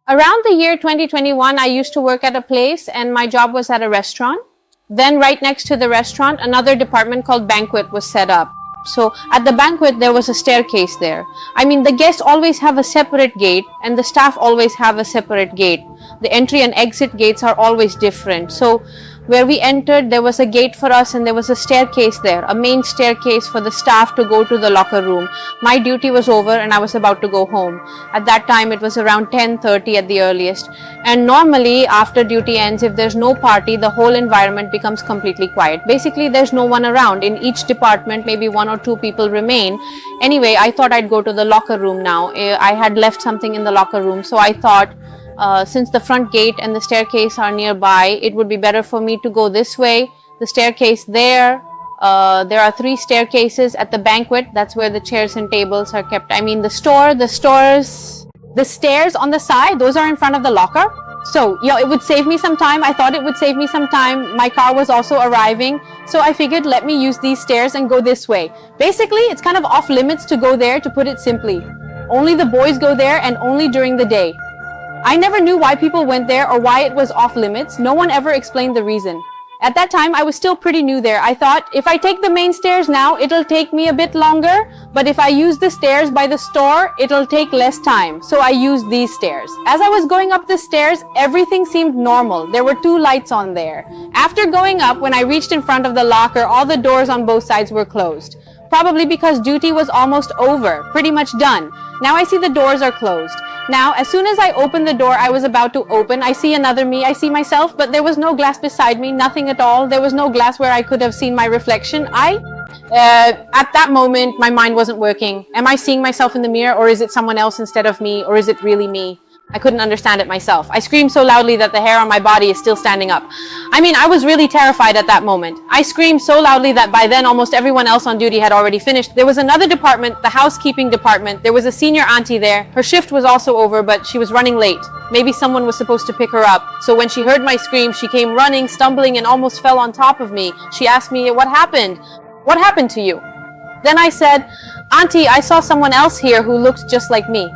Around the year 2021, I used to work at a place and my job was at a restaurant. Then right next to the restaurant, another department called banquet was set up. So at the banquet, there was a staircase there. I mean, the guests always have a separate gate and the staff always have a separate gate. The entry and exit gates are always different. So where we entered, there was a gate for us and there was a staircase there, a main staircase for the staff to go to the locker room. My duty was over and I was about to go home. At that time, it was around 10:30 at the earliest. And normally, after duty ends, if there's no party, the whole environment becomes completely quiet. Basically, there's no one around. In each department, maybe one or two people remain. Anyway, I thought I'd go to the locker room now. I had left something in the locker room, so I thought, since the front gate and the staircase are nearby, it would be better for me to go this way. The staircase there. There are 3 staircases at the banquet. That's where the chairs and tables are kept. I mean, the stairs on the side, those are in front of the locker. So, it would save me some time. I thought it would save me some time. My car was also arriving. So I figured, let me use these stairs and go this way. Basically, it's kind of off limits to go there, to put it simply. Only the boys go there and only during the day. I never knew why people went there or why it was off limits. No one ever explained the reason. At that time, I was still pretty new there. I thought, if I take the main stairs now, it'll take me a bit longer. But if I use the stairs by the store, it'll take less time. So I used these stairs. As I was going up the stairs, everything seemed normal. There were 2 lights on there. After going up, when I reached in front of the locker, all the doors on both sides were closed. Probably because duty was almost over, pretty much done. Now I see the doors are closed. Now, as soon as I opened the door I was about to open, I see another me, I see myself, but there was no glass beside me, nothing at all. There was no glass where I could have seen my reflection. At that moment, my mind wasn't working. Am I seeing myself in the mirror, or is it someone else instead of me, or is it really me? I couldn't understand it myself. I screamed so loudly that the hair on my body is still standing up. I mean, I was really terrified at that moment. I screamed so loudly that by then almost everyone else on duty had already finished. There was another department, the housekeeping department. There was a senior auntie there. Her shift was also over, but she was running late. Maybe someone was supposed to pick her up. So when she heard my scream, she came running, stumbling, and almost fell on top of me. She asked me, "What happened? What happened to you?" Then I said, "Auntie, I saw someone else here who looked just like me."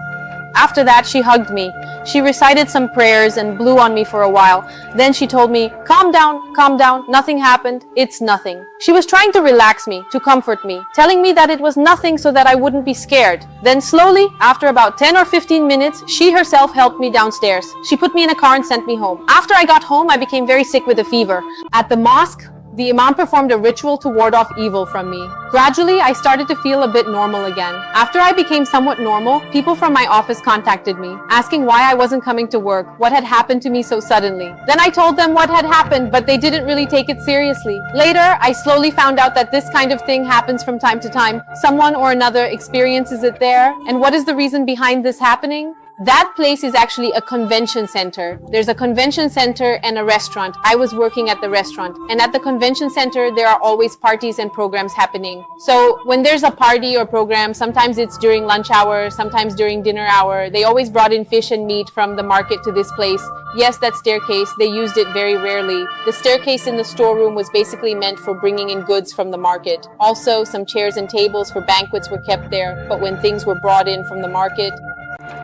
After that, she hugged me. She recited some prayers and blew on me for a while. Then she told me, calm down, nothing happened, it's nothing." She was trying to relax me, to comfort me, telling me that it was nothing so that I wouldn't be scared. Then slowly, after about 10 or 15 minutes, she herself helped me downstairs. She put me in a car and sent me home. After I got home, I became very sick with a fever. At the mosque, the imam performed a ritual to ward off evil from me. Gradually, I started to feel a bit normal again. After I became somewhat normal, people from my office contacted me, asking why I wasn't coming to work, what had happened to me so suddenly. Then I told them what had happened, but they didn't really take it seriously. Later, I slowly found out that this kind of thing happens from time to time. Someone or another experiences it there. And what is the reason behind this happening? That place is actually a convention center. There's a convention center and a restaurant. I was working at the restaurant. And at the convention center, there are always parties and programs happening. So when there's a party or program, sometimes it's during lunch hour, sometimes during dinner hour. They always brought in fish and meat from the market to this place. Yes, that staircase, they used it very rarely. The staircase in the storeroom was basically meant for bringing in goods from the market. Also, some chairs and tables for banquets were kept there. But when things were brought in from the market,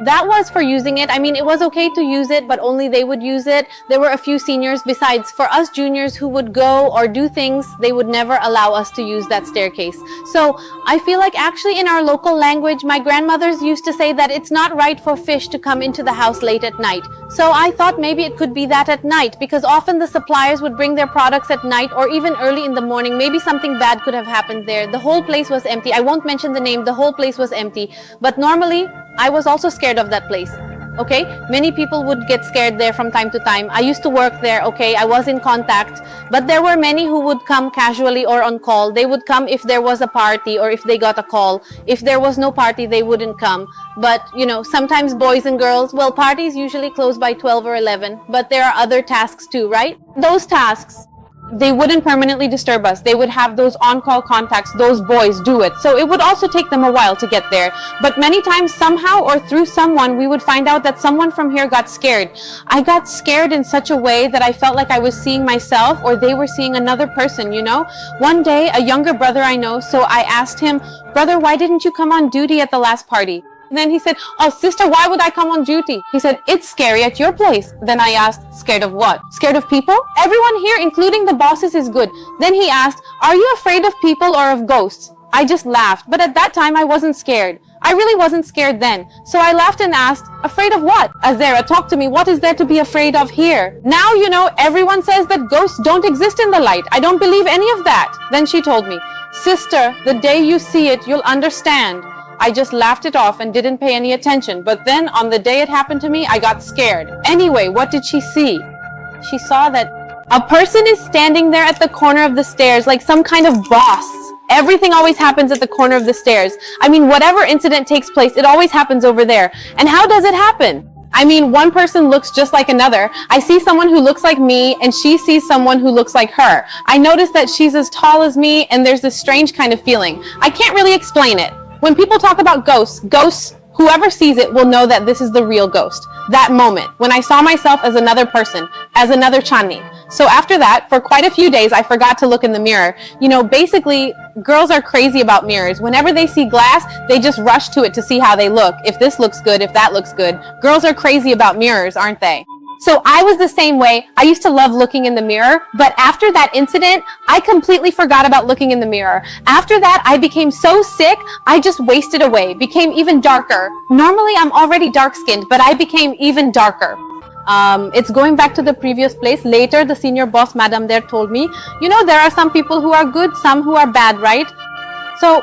that was for using it. I mean, it was okay to use it, but only they would use it. There were a few seniors. Besides, for us juniors who would go or do things, they would never allow us to use that staircase. So I feel like actually in our local language, my grandmothers used to say that it's not right for fish to come into the house late at night. So I thought maybe it could be that at night, because often the suppliers would bring their products at night or even early in the morning. Maybe something bad could have happened there. The whole place was empty. I won't mention the name. The whole place was empty. But normally, I was also scared of that place. Okay, many people would get scared there from time to time. I used to work there. Okay, I was in contact, but there were many who would come casually or on call. They would come if there was a party or if they got a call. If there was no party, they wouldn't come. But sometimes boys and girls, well, parties usually close by 12 or 11, but there are other tasks too, right? Those tasks, they wouldn't permanently disturb us. They would have those on-call contacts, those boys do it. So it would also take them a while to get there. But many times, somehow or through someone, we would find out that someone from here got scared. I got scared in such a way that I felt like I was seeing myself or they were seeing another person, One day, a younger brother I know, so I asked him, "Brother, why didn't you come on duty at the last party?" And then he said, oh, sister, why would I come on duty? He said, it's scary at your place. Then I asked, scared of what? Scared of people? Everyone here, including the bosses, is good. Then he asked, are you afraid of people or of ghosts? I just laughed. But at that time, I wasn't scared. I really wasn't scared then. So I laughed and asked, afraid of what? Azera, talk to me. What is there to be afraid of here? Now, everyone says that ghosts don't exist in the light. I don't believe any of that. Then she told me, sister, the day you see it, you'll understand. I just laughed it off and didn't pay any attention. But then on the day it happened to me, I got scared. Anyway, what did she see? She saw that a person is standing there at the corner of the stairs like some kind of boss. Everything always happens at the corner of the stairs. I mean, whatever incident takes place, it always happens over there. And how does it happen? I mean, one person looks just like another. I see someone who looks like me and she sees someone who looks like her. I notice that she's as tall as me and there's this strange kind of feeling. I can't really explain it. When people talk about ghosts, whoever sees it will know that this is the real ghost. That moment, when I saw myself as another person, as another Chandni. So after that, for quite a few days, I forgot to look in the mirror. Basically, girls are crazy about mirrors. Whenever they see glass, they just rush to it to see how they look. If this looks good, if that looks good. Girls are crazy about mirrors, aren't they? So I was the same way. I used to love looking in the mirror, but after that incident, I completely forgot about looking in the mirror. After that, I became so sick, I just wasted away, became even darker. Normally, I'm already dark-skinned, but I became even darker. It's going back to the previous place. Later, the senior boss, madam there, told me, there are some people who are good, some who are bad, right? So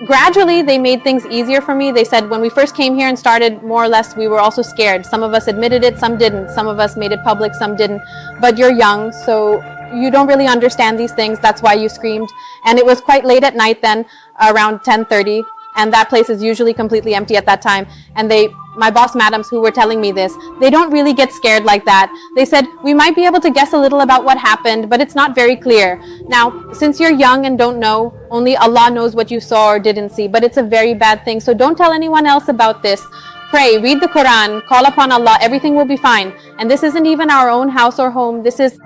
gradually, they made things easier for me. They said when we first came here and started, more or less, we were also scared. Some of us admitted it, some didn't. Some of us made it public, some didn't. But you're young, so you don't really understand these things. That's why you screamed. And it was quite late at night then, around 10:30. And that place is usually completely empty at that time. And my boss madams who were telling me this, they don't really get scared like that. They said, we might be able to guess a little about what happened, but it's not very clear. Now, since you're young and don't know, only Allah knows what you saw or didn't see, but it's a very bad thing. So don't tell anyone else about this. Pray, read the Quran, call upon Allah, everything will be fine. And this isn't even our own house or home. This is